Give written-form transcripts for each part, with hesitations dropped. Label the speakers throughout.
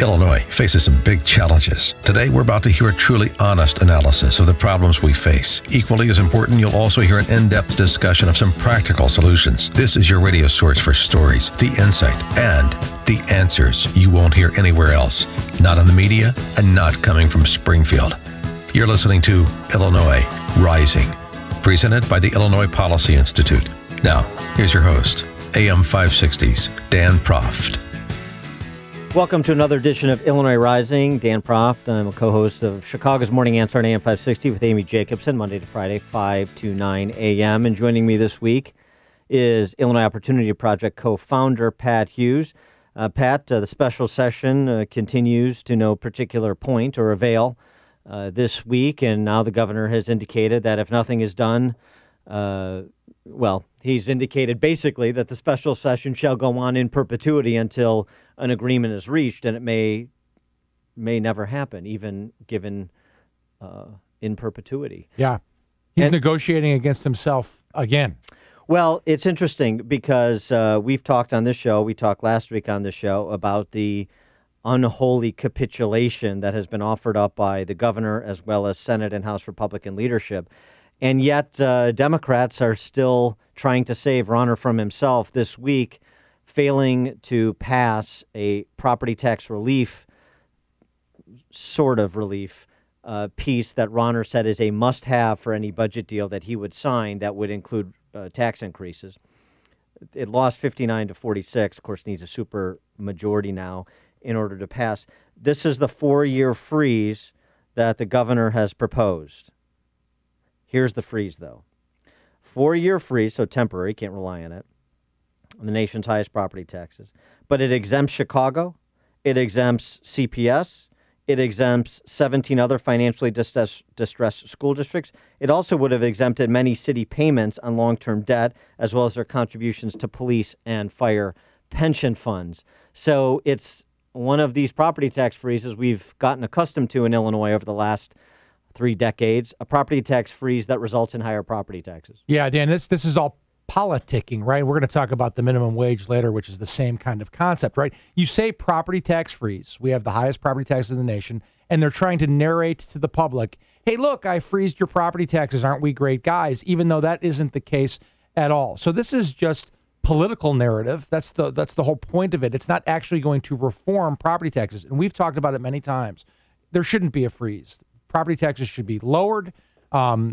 Speaker 1: Illinois faces some big challenges. Today, we're about to hear a truly honest analysis of the problems we face. Equally as important, you'll also hear an in-depth discussion of some practical solutions. This is your radio source for stories, the insight, and the answers you won't hear anywhere else. Not in the media and not coming from Springfield. You're listening to Illinois Rising, presented by the Illinois Policy Institute. Now, here's your host, AM 560's Dan Proft.
Speaker 2: Welcome to another edition of Illinois Rising. Dan Proft. I'm a co-host of Chicago's Morning Answer on AM 560 with Amy Jacobson, Monday to Friday, 5 to 9 a.m. And joining me this week is Illinois Opportunity Project co-founder Pat Hughes. Pat, the special session continues to no particular point or avail this week, and now the governor has indicated that if nothing is done, he's indicated basically that the special session shall go on in perpetuity until an agreement is reached, and it may never happen, even given in perpetuity.
Speaker 3: Yeah. He's negotiating against himself again.
Speaker 2: Well, it's interesting because we've talked on this show, we talked last week on this show about the unholy capitulation that has been offered up by the governor as well as Senate and House Republican leadership. And yet Democrats are still trying to save Rauner from himself this week, failing to pass a property tax relief, sort of relief, piece that Rauner said is a must-have for any budget deal that he would sign that would include tax increases. It lost 59 to 46. Of course, needs a super majority now in order to pass. This is the 4-year freeze that the governor has proposed. Here's the freeze, though. 4-year freeze, so temporary, can't rely on it, on the nation's highest property taxes. But it exempts Chicago, it exempts CPS, it exempts 17 other financially distressed school districts. It also would have exempted many city payments on long-term debt, as well as their contributions to police and fire pension funds. So it's one of these property tax freezes we've gotten accustomed to in Illinois over the last 3 decades, a property tax freeze that results in higher property taxes.
Speaker 3: Yeah, Dan, this is all politicking, right? We're going to talk about the minimum wage later, which is the same kind of concept, right? You say property tax freeze. We have the highest property taxes in the nation, and they're trying to narrate to the public, hey, look, I freezed your property taxes. Aren't we great guys? Even though that isn't the case at all. So this is just political narrative. That's the whole point of it. It's not actually going to reform property taxes. And we've talked about it many times. There shouldn't be a freeze. Property taxes should be lowered.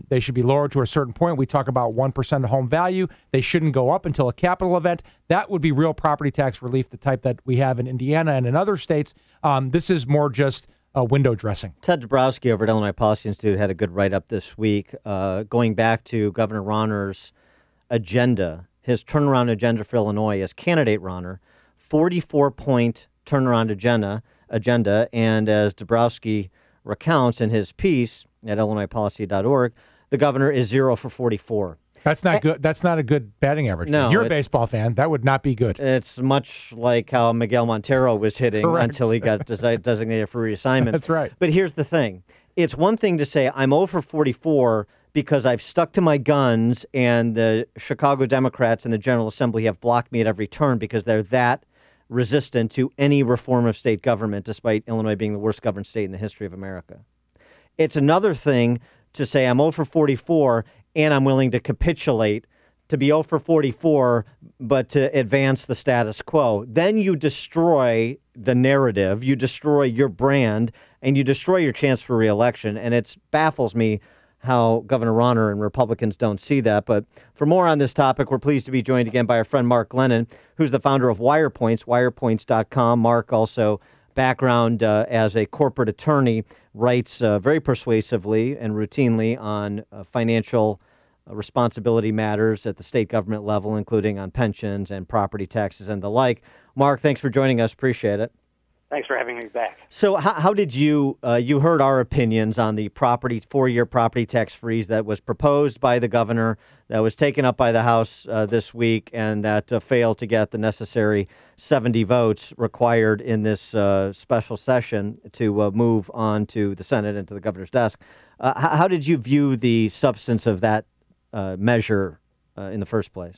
Speaker 3: They should be lowered to a certain point. We talk about 1% of home value. They shouldn't go up until a capital event. That would be real property tax relief, the type that we have in Indiana and in other states. This is more just window dressing.
Speaker 2: Ted Dabrowski over at Illinois Policy Institute had a good write-up this week going back to Governor Rauner's agenda, his turnaround agenda for Illinois as candidate Rauner, 44-point turnaround agenda, and as Dabrowski recounts in his piece at IllinoisPolicy.org, the governor is 0 for 44.
Speaker 3: That's not good. That's not a good batting average.
Speaker 2: No,
Speaker 3: you're a baseball fan. That would not be good.
Speaker 2: It's much like how Miguel Montero was hitting until he got designated for reassignment.
Speaker 3: That's right.
Speaker 2: But here's the thing. It's one thing to say I'm 0 for 44 because I've stuck to my guns and the Chicago Democrats in the General Assembly have blocked me at every turn because they're that resistant to any reform of state government, despite Illinois being the worst governed state in the history of America. It's another thing to say I'm 0 for 44 and I'm willing to capitulate, to be 0 for 44, but to advance the status quo. Then you destroy the narrative, you destroy your brand, and you destroy your chance for re-election. And it baffles me how Governor Rauner and Republicans don't see that. But for more on this topic, we're pleased to be joined again by our friend Mark Glennon, who's the founder of WirePoints, wirepoints.com. Mark, also background as a corporate attorney, writes very persuasively and routinely on financial responsibility matters at the state government level, including on pensions and property taxes and the like. Mark, thanks for joining us. Appreciate it.
Speaker 4: Thanks for having me back.
Speaker 2: So how did you heard our opinions on the 4-year property tax freeze that was proposed by the governor, that was taken up by the House this week, and that failed to get the necessary 70 votes required in this special session to move on to the Senate and to the governor's desk. How did you view the substance of that measure in the first place?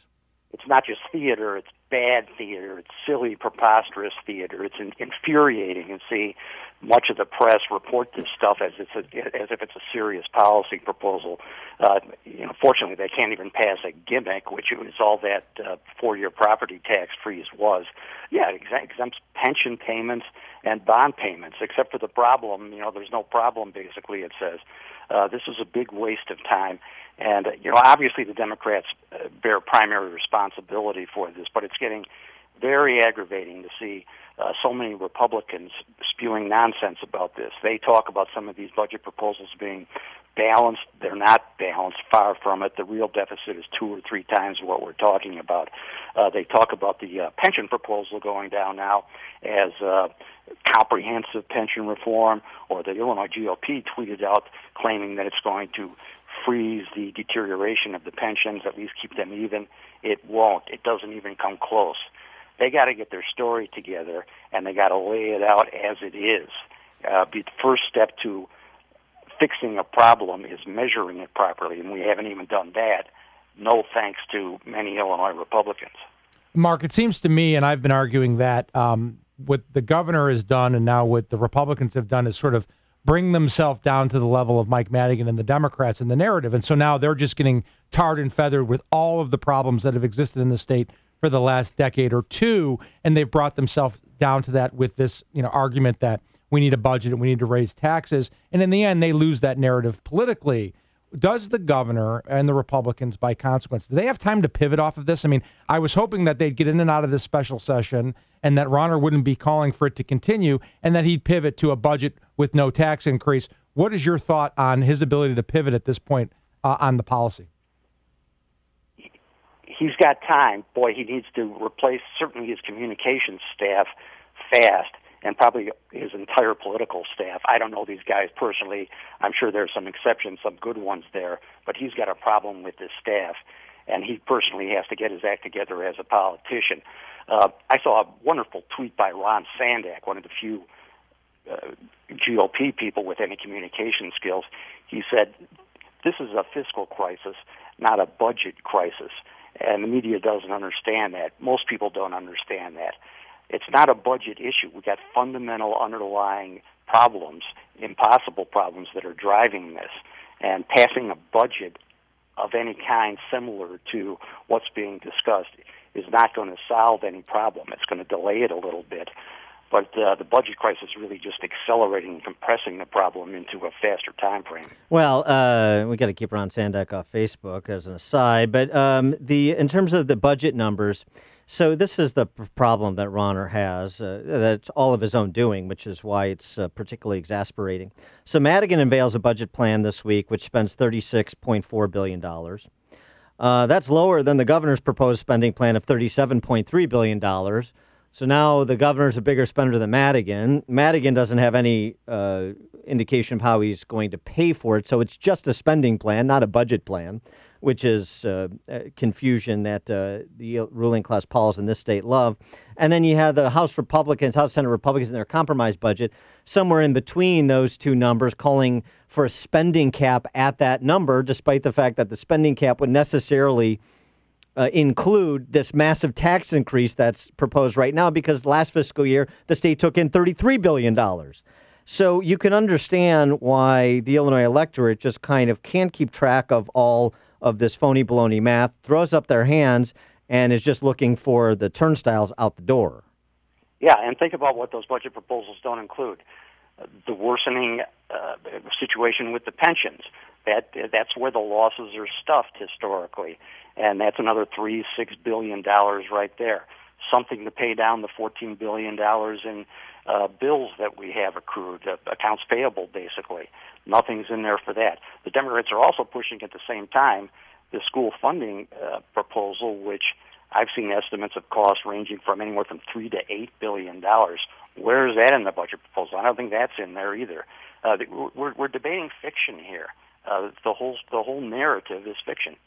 Speaker 4: it's not just theater, it's bad theater, it's silly, preposterous theater. It's infuriating to see much of the press report this stuff as if it's a serious policy proposal. Fortunately, they can't even pass a gimmick, which is all that 4-year property tax freeze was. Yeah, it exempts pension payments and bond payments, except for the problem. There's no problem, basically, it says. This is a big waste of time. And, obviously the Democrats bear primary responsibility for this, but it's getting very aggravating to see so many Republicans spewing nonsense about this. They talk about some of these budget proposals being balanced. They're not balanced, far from it. The real deficit is 2 or 3 times what we're talking about. They talk about the pension proposal going down now as comprehensive pension reform, or the Illinois GOP tweeted out claiming that it's going to freeze the deterioration of the pensions, at least keep them even. It won't. It doesn't even come close. They got to get their story together, and they got to lay it out as it is. The first step to fixing a problem is measuring it properly, and we haven't even done that. No thanks to many Illinois Republicans.
Speaker 3: Mark, it seems to me, and I've been arguing that what the governor has done and now what the Republicans have done is sort of bring themselves down to the level of Mike Madigan and the Democrats in the narrative. And so now they're just getting tarred and feathered with all of the problems that have existed in the state for the last decade or two, and they've brought themselves down to that with this, argument that we need a budget and we need to raise taxes. And in the end, they lose that narrative politically. Does the governor and the Republicans, by consequence, do they have time to pivot off of this? I mean, I was hoping that they'd get in and out of this special session and that Ronner wouldn't be calling for it to continue and that he'd pivot to a budget with no tax increase. What is your thought on his ability to pivot at this point on the policy?
Speaker 4: He's got time. Boy, he needs to replace certainly his communications staff fast, and probably his entire political staff. I don't know these guys personally. I'm sure there's some exceptions, some good ones there, but he's got a problem with his staff, and he personally has to get his act together as a politician. I saw a wonderful tweet by Ron Sandak, one of the few GOP people with any communication skills. He said, this is a fiscal crisis, not a budget crisis. And the media doesn't understand that. Most people don't understand that. It's not a budget issue. We've got fundamental underlying problems, impossible problems that are driving this. And passing a budget of any kind similar to what's being discussed is not going to solve any problem. It's going to delay it a little bit. But the budget crisis is really just accelerating and compressing the problem into a faster time frame.
Speaker 2: Well, we got to keep Ron Sandak off Facebook as an aside. But in terms of the budget numbers, so this is the problem that Ronner has. That's all of his own doing, which is why it's particularly exasperating. So Madigan unveils a budget plan this week, which spends $36.4 billion. That's lower than the governor's proposed spending plan of $37.3 billion. So now the governor's a bigger spender than Madigan. Madigan doesn't have any indication of how he's going to pay for it. So it's just a spending plan, not a budget plan, which is confusion that the ruling class Pauls in this state love. And then you have the House Senate Republicans in their compromise budget, somewhere in between those two numbers, calling for a spending cap at that number, despite the fact that the spending cap would necessarily include this massive tax increase that's proposed right now, because last fiscal year the state took in $33 billion. So you can understand why the Illinois electorate just kind of can't keep track of all of this phony baloney math, throws up their hands, and is just looking for the turnstiles out the door.
Speaker 4: Yeah, and think about what those budget proposals don't include. The worsening situation with the pensions. That's where the losses are stuffed historically. And that's another $6 billion right there. Something to pay down the $14 billion in bills that we have accrued, accounts payable, basically. Nothing's in there for that. The Democrats are also pushing at the same time the school funding proposal, which I've seen estimates of costs ranging from anywhere from $3 to $8 billion. Where is that in the budget proposal? I don't think that's in there either. We're debating fiction here. The whole narrative is fiction.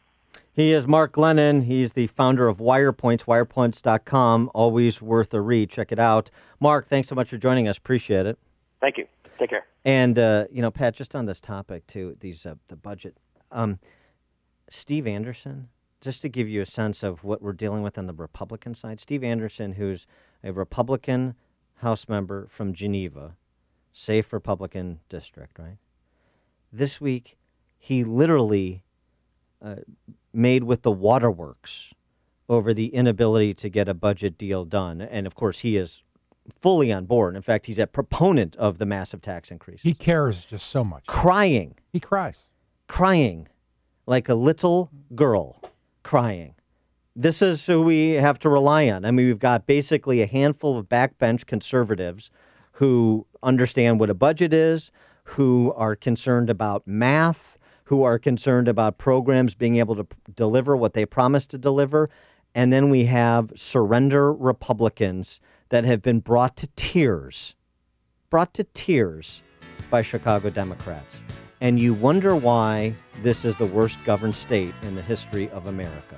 Speaker 2: He is Mark Glennon. He's the founder of WirePoints, wirepoints.com. Always worth a read. Check it out. Mark, thanks so much for joining us. Appreciate it.
Speaker 4: Thank you. Take care.
Speaker 2: And, Pat, just on this topic, too, the budget. Steve Anderson just to give you a sense of what we're dealing with on the Republican side, Steve Anderson, who's a Republican House member from Geneva, safe Republican district, right? This week, he literally made with the waterworks over the inability to get a budget deal done. And of course, he is fully on board. In fact, he's a proponent of the massive tax increases.
Speaker 3: He cares just so much.
Speaker 2: Crying.
Speaker 3: He cries.
Speaker 2: Crying like a little girl crying. This is who we have to rely on. I mean, we've got basically a handful of backbench conservatives who understand what a budget is, who are concerned about math, who are concerned about programs being able to deliver what they promised to deliver. And then we have surrender Republicans that have been brought to tears by Chicago Democrats. And you wonder why this is the worst governed state in the history of America.